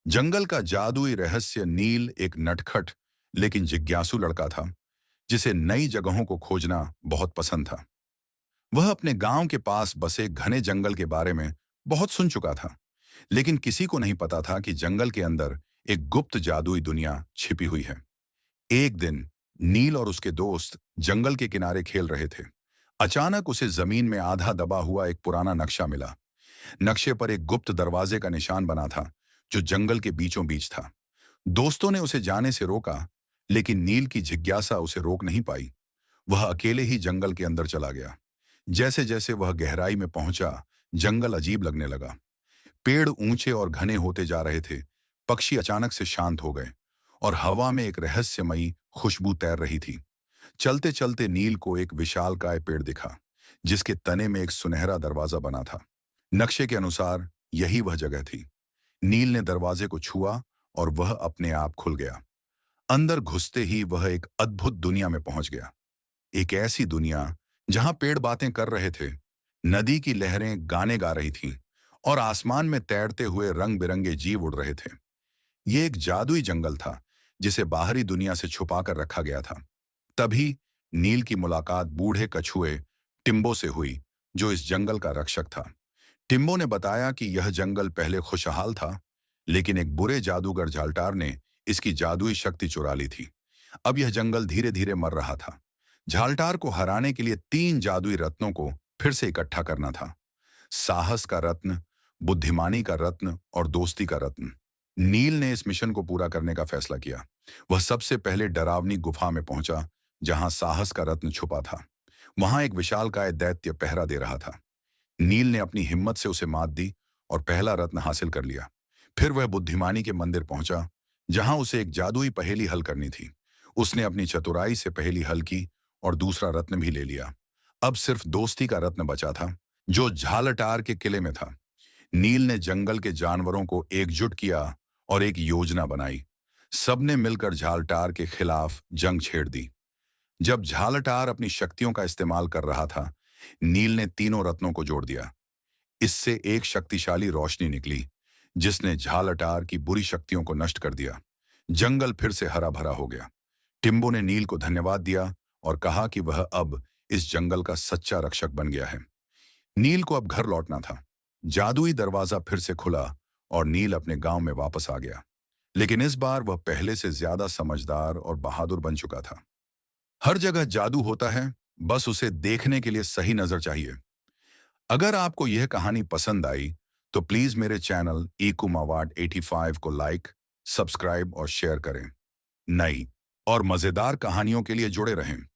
जंगल का जादुई रहस्य। नील एक नटखट लेकिन जिज्ञासु लड़का था, जिसे नई जगहों को खोजना बहुत पसंद था। वह अपने गांव के पास बसे घने जंगल के बारे में बहुत सुन चुका था, लेकिन किसी को नहीं पता था कि जंगल के अंदर एक गुप्त जादुई दुनिया छिपी हुई है। एक दिन नील और उसके दोस्त जंगल के किनारे खेल रहे थे। अचानक उसे जमीन में आधा दबा हुआ एक पुराना नक्शा मिला। नक्शे पर एक गुप्त दरवाजे का निशान बना था, जो जंगल के बीचों बीच था। दोस्तों ने उसे जाने से रोका, लेकिन नील की जिज्ञासा उसे रोक नहीं पाई। वह अकेले ही जंगल के अंदर चला गया। जैसे जैसे वह गहराई में पहुंचा, जंगल अजीब लगने लगा। पेड़ ऊंचे और घने होते जा रहे थे। पक्षी अचानक से शांत हो गए और हवा में एक रहस्यमयी खुशबू तैर रही थी। चलते चलते नील को एक विशालकाय पेड़ दिखा, जिसके तने में एक सुनहरा दरवाजा बना था। नक्शे के अनुसार यही वह जगह थी। नील ने दरवाजे को छुआ और वह अपने आप खुल गया। अंदर घुसते ही वह एक अद्भुत दुनिया में पहुंच गया। एक ऐसी दुनिया जहां पेड़ बातें कर रहे थे, नदी की लहरें गाने गा रही थीं और आसमान में तैरते हुए रंग बिरंगे जीव उड़ रहे थे। ये एक जादुई जंगल था, जिसे बाहरी दुनिया से छुपा कर रखा गया था। तभी नील की मुलाकात बूढ़े कछुए टिम्बो से हुई, जो इस जंगल का रक्षक था। टिम्बो ने बताया कि यह जंगल पहले खुशहाल था, लेकिन एक बुरे जादूगर झालटार ने इसकी जादुई शक्ति चुरा ली थी। अब यह जंगल धीरे धीरे मर रहा था। झालटार को हराने के लिए 3 जादुई रत्नों को फिर से इकट्ठा करना था। साहस का रत्न, बुद्धिमानी का रत्न और दोस्ती का रत्न। नील ने इस मिशन को पूरा करने का फैसला किया। वह सबसे पहले डरावनी गुफा में पहुंचा, जहां साहस का रत्न छुपा था। वहां एक विशालकाय दैत्य पहरा दे रहा था। नील ने अपनी हिम्मत से उसे मात दी और पहला रत्न हासिल कर लिया। फिर वह बुद्धिमानी के मंदिर पहुंचा, जहां उसे एक जादुई पहेली हल करनी थी। उसने अपनी चतुराई से पहेली हल की और दूसरा रत्न भी ले लिया। अब सिर्फ दोस्ती का रत्न बचा था, जो झालटार के किले में था। नील ने जंगल के जानवरों को एकजुट किया और एक योजना बनाई। सबने मिलकर झालटार के खिलाफ जंग छेड़ दी। जब झालटार अपनी शक्तियों का इस्तेमाल कर रहा था, नील ने तीनों रत्नों को जोड़ दिया। इससे एक शक्तिशाली रोशनी निकली, जिसने झालटार की बुरी शक्तियों को नष्ट कर दिया। जंगल फिर से हरा भरा हो गया। टिम्बो ने नील को धन्यवाद दिया और कहा कि वह अब इस जंगल का सच्चा रक्षक बन गया है। नील को अब घर लौटना था। जादुई दरवाजा फिर से खुला और नील अपने गांव में वापस आ गया। लेकिन इस बार वह पहले से ज्यादा समझदार और बहादुर बन चुका था। हर जगह जादू होता है, बस उसे देखने के लिए सही नजर चाहिए। अगर आपको यह कहानी पसंद आई, तो प्लीज मेरे चैनल ईकुमावाट 85 को लाइक, सब्सक्राइब और शेयर करें। नई और मजेदार कहानियों के लिए जुड़े रहें।